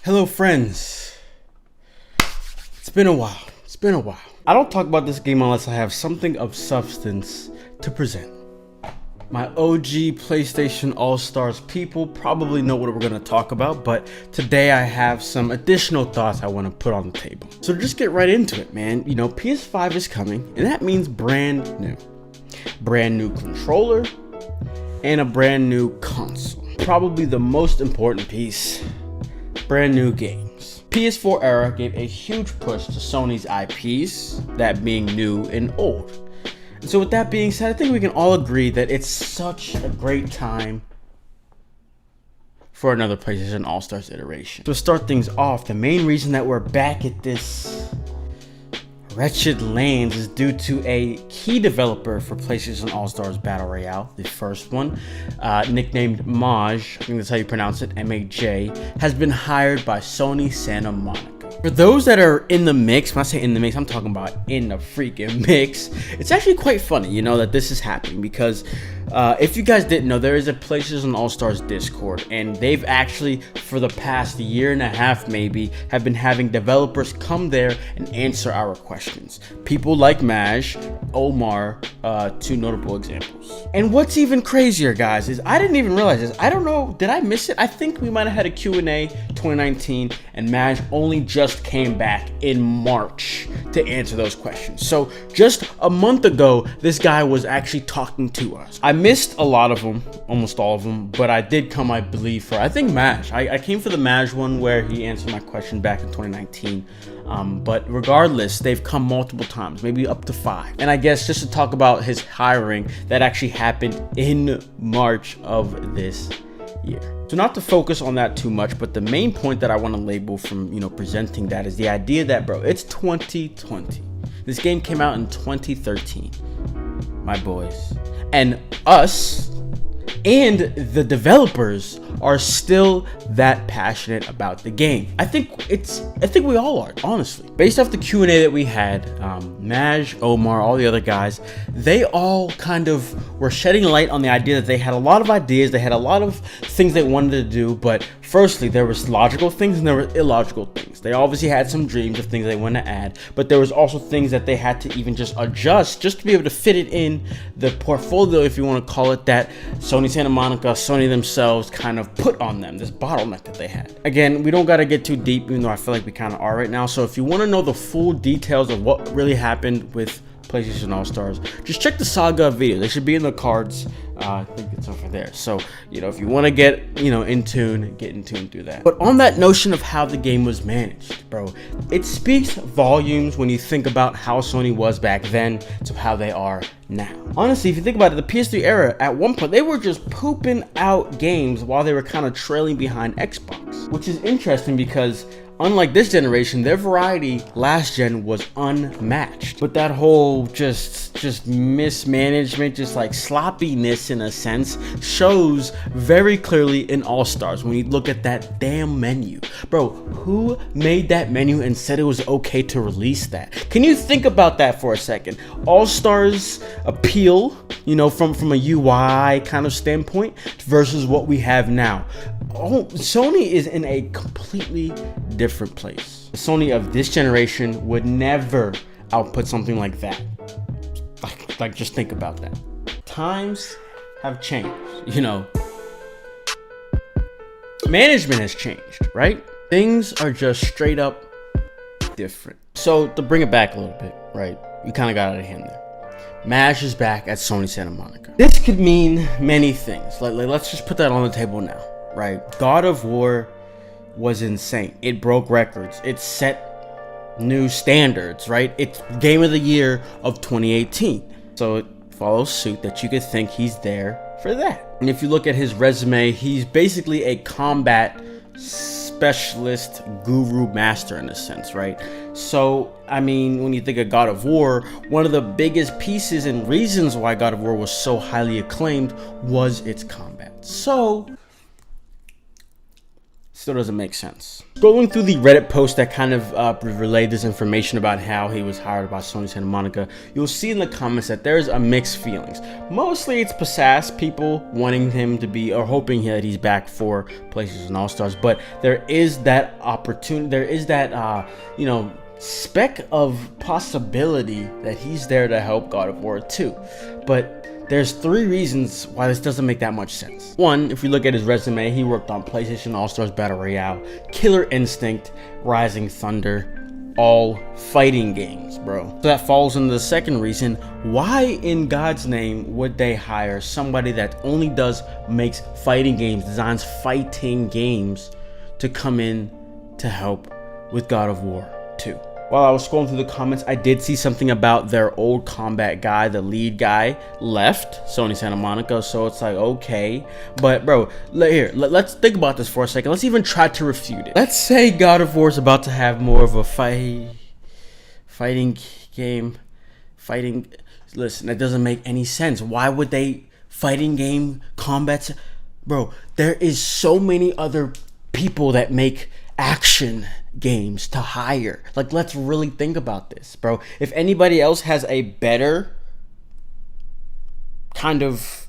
Hello, friends. It's been a while. I don't talk about this game unless I have something of substance to present. My OG PlayStation All-Stars people probably know what we're going to talk about, but today I have some additional thoughts I want to put on the table. So just get right into it, man. You know, PS5 is coming, and that means brand new. Brand new controller, and a brand new console. Probably the most important piece. Brand new games. PS4 era gave a huge push to Sony's IPs, that being new and old. And so with that being said, I think we can all agree that it's such a great time for another PlayStation All-Stars iteration. To start things off, the main reason that we're back at this wretched lands is due to a key developer for PlayStation All-Stars Battle Royale, the first one, nicknamed Maj, I think that's how you pronounce it, M-A-J, has been hired by Sony Santa Monica. For those that are in the mix, when I say in the mix, I'm talking about in the freaking mix. It's actually quite funny, you know, that this is happening because if you guys didn't know, there is a PlayStation All-Stars Discord, and they've actually, for the past year and a half maybe, have been having developers come there and answer our questions. People like Maj, Omar, two notable examples. And what's even crazier, guys, is I didn't even realize this. I don't know, did I miss it? I think we might have had a Q&A 2019, and Maj only just came back in March to answer those questions. So just a month ago, this guy was actually talking to us. I missed a lot of them, almost all of them, but I did come, I believe, for, I think, Maj. I came for the Maj one where he answered my question back in 2019. But regardless, they've come multiple times, maybe up to 5. And I guess just to talk about his hiring, that actually happened in March of this year. So not to focus on that too much, but the main point that I want to label from, you know, presenting that is the idea that, bro, it's 2020. This game came out in 2013, my boys. And us and the developers are still that passionate about the game. I think we all are, honestly. Based off the Q&A that we had, Maj, Omar, all the other guys, they all kind of were shedding light on the idea that they had a lot of ideas, they had a lot of things they wanted to do, but firstly, there was logical things and there were illogical things. They obviously had some dreams of things they wanted to add, but there was also things that they had to even just adjust just to be able to fit it in the portfolio, if you want to call it that, Sony Santa Monica, Sony themselves kind of put on them, this bottleneck that they had. Again, we don't got to get too deep, even though I feel like we kind of are right now. So if you want to know the full details of what really happened with PlayStation All-Stars, just check the Saga video. They should be in the cards. I think it's over there. So, you know, if you want to get, you know, in tune, get in tune through that. But on that notion of how the game was managed, bro, it speaks volumes when you think about how Sony was back then to how they are now. Honestly, if you think about it, the PS3 era, at one point, they were just pooping out games while they were kind of trailing behind Xbox, which is interesting because unlike this generation, their variety last gen was unmatched. But that whole just mismanagement, just like sloppiness in a sense, shows very clearly in All-Stars when you look at that damn menu. Bro, who made that menu and said it was okay to release that? Can you think about that for a second? All-Stars appeal, you know, from a UI kind of standpoint versus what we have now. Oh, Sony is in a completely different place. Sony of this generation would never output something like that. Like just think about that. Times have changed, you know. Management has changed, right? Things are just straight up different. So to bring it back a little bit, right? We kind of got out of hand there. Maj is back at Sony Santa Monica. This could mean many things. Let's just put that on the table now, right? God of War was insane. It broke records. It set new standards, right? It's Game of the Year of 2018. So it follows suit that you could think he's there for that. And if you look at his resume, he's basically a combat specialist, guru, master in a sense, right? So, I mean, when you think of God of War, one of the biggest pieces and reasons why God of War was so highly acclaimed was its combat. So Still doesn't make sense. Going through the Reddit post that kind of relayed this information about how he was hired by Sony Santa Monica, you'll see in the comments that there's a mixed feelings. Mostly it's PSAS people wanting him to be, or hoping that he's back for PlayStation All-Stars, but there is that opportunity, there is that, you know, speck of possibility that he's there to help God of War 2. But there's 3 reasons why this doesn't make that much sense. One, if you look at his resume, he worked on PlayStation All-Stars Battle Royale, Killer Instinct, Rising Thunder, all fighting games, bro. So that falls into the second reason. Why in God's name would they hire somebody that only makes fighting games, designs fighting games, to come in to help with God of War 2? While I was scrolling through the comments, I did see something about their old combat guy, the lead guy, left Sony Santa Monica, so it's like, okay. But bro, let's think about this for a second. Let's even try to refute it. Let's say God of War is about to have more of a fighting game. Listen, that doesn't make any sense. Why would they fighting game combats? Bro, there is so many other people that make action games to hire. Like, let's really think about this, bro. If anybody else has a better kind of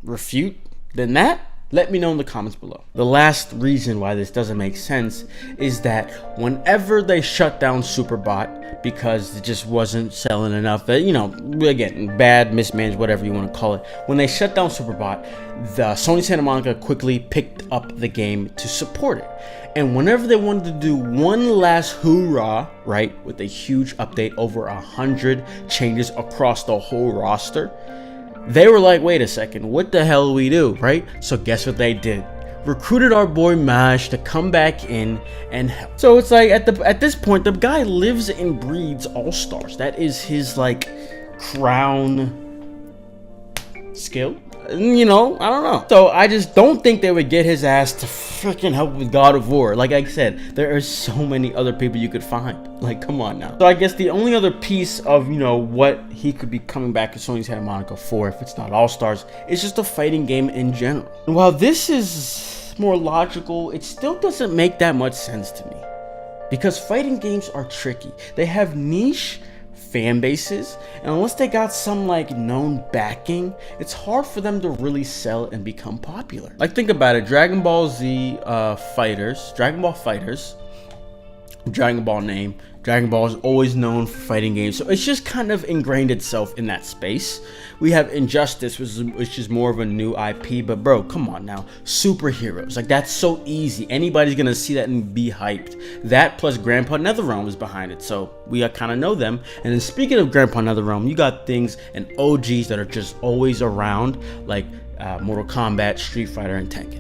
refute than that, let me know in the comments below. The last reason why this doesn't make sense is that whenever they shut down Super Bot because it just wasn't selling enough, that, you know, again, bad, mismanaged, whatever you want to call it. When they shut down Super Bot, the Sony Santa Monica quickly picked up the game to support it. And whenever they wanted to do one last hoorah, right, with a huge update, over 100 changes across the whole roster, they were like, wait a second, what the hell do we do, right? So guess what they did? Recruited our boy Mash to come back in and help. So it's like, at this point, the guy lives and breathes All-Stars. That is his, like, crown skill. You know, I don't know. So I just don't think they would get his ass to freaking help with God of War. Like I said, there are so many other people you could find. Like, come on now. So I guess the only other piece of, you know, what he could be coming back to Sony Santa Monica for, if it's not All-Stars, is just a fighting game in general. And while this is more logical, it still doesn't make that much sense to me. Because fighting games are tricky. They have niche fan bases, and unless they got some like known backing, it's hard for them to really sell and become popular. Like, think about it. Dragon Ball Z fighters, Dragon Ball fighters, Dragon Ball name, Dragon Ball is always known for fighting games, so it's just kind of ingrained itself in that space. We have Injustice, which is more of a new IP, but bro, come on now, superheroes, like, that's so easy. Anybody's gonna see that and be hyped. That plus Grandpa NetherRealm is behind it, so we kind of know them. And then speaking of Grandpa NetherRealm, you got things and OGs that are just always around, like Mortal Kombat, Street Fighter, and Tekken.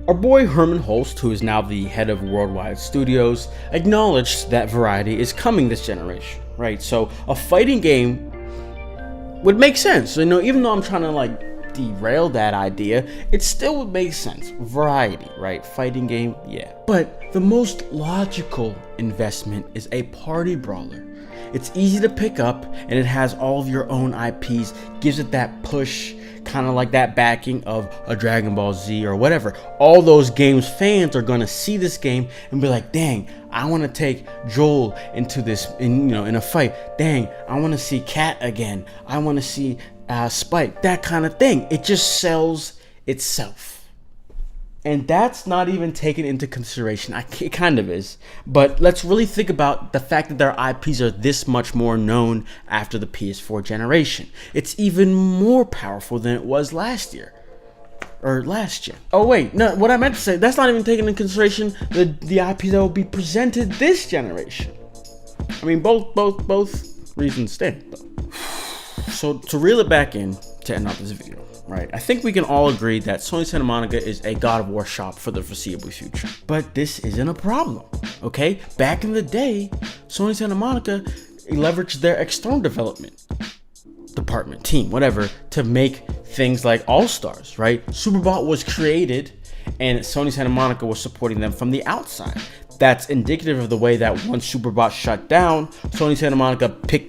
Our boy Herman Holst, who is now the head of Worldwide Studios, acknowledged that variety is coming this generation, right? So a fighting game would make sense. You know, even though I'm trying to like derail that idea, it still would make sense. Variety, right? Fighting game, yeah. But the most logical investment is a party brawler. It's easy to pick up and it has all of your own IPs, gives it that push, kind of like that backing of a Dragon Ball Z or whatever. All those games fans are gonna see this game and be like, dang, I want to take Joel into this, in a fight. Dang, I want to see Cat again. I want to see Spike. That kind of thing. It just sells itself. And that's not even taken into consideration. It kind of is. But let's really think about the fact that their IPs are this much more known after the PS4 generation. It's even more powerful than it was last year. Or last gen. Oh wait, no, what I meant to say, that's not even taking into consideration the IPs that will be presented this generation. I mean, both reasons stand, though. So to reel it back in, to end off this video, right? I think we can all agree that Sony Santa Monica is a God of War shop for the foreseeable future. But this isn't a problem, okay? Back in the day, Sony Santa Monica leveraged their external development department, team, whatever, to make things like All-Stars, right? Super Bot was created and Sony Santa Monica was supporting them from the outside. That's indicative of the way that once Super Bot shut down, Sony Santa Monica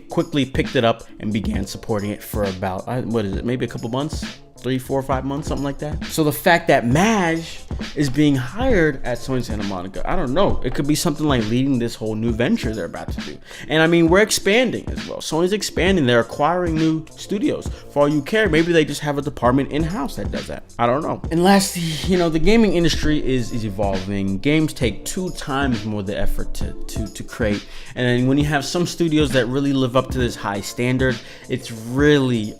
quickly picked it up and began supporting it for about, what is it, maybe a couple months? 3, 4, 5 months, something like that. So the fact that Maj is being hired at Sony Santa Monica, I don't know. It could be something like leading this whole new venture they're about to do. And I mean, we're expanding as well. Sony's expanding. They're acquiring new studios. For all you care, maybe they just have a department in-house that does that. I don't know. And lastly, you know, the gaming industry is evolving. Games take 2 times more the effort to create. And then when you have some studios that really live up to this high standard, it's really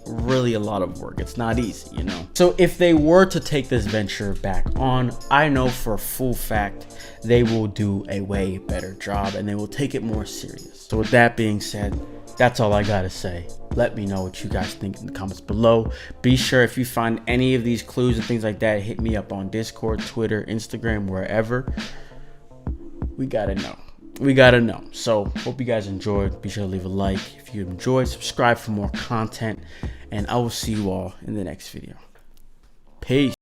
a lot of work. It's not easy, you know. So if they were to take this venture back on, I know for a full fact they will do a way better job and they will take it more serious. So with that being said, that's all I gotta say. Let me know what you guys think in the comments below. Be sure, if you find any of these clues and things like that, hit me up on Discord, Twitter, Instagram, wherever. We gotta know. So hope you guys enjoyed. Be sure to leave a like if you enjoyed, subscribe for more content, and I will see you all in the next video. Peace.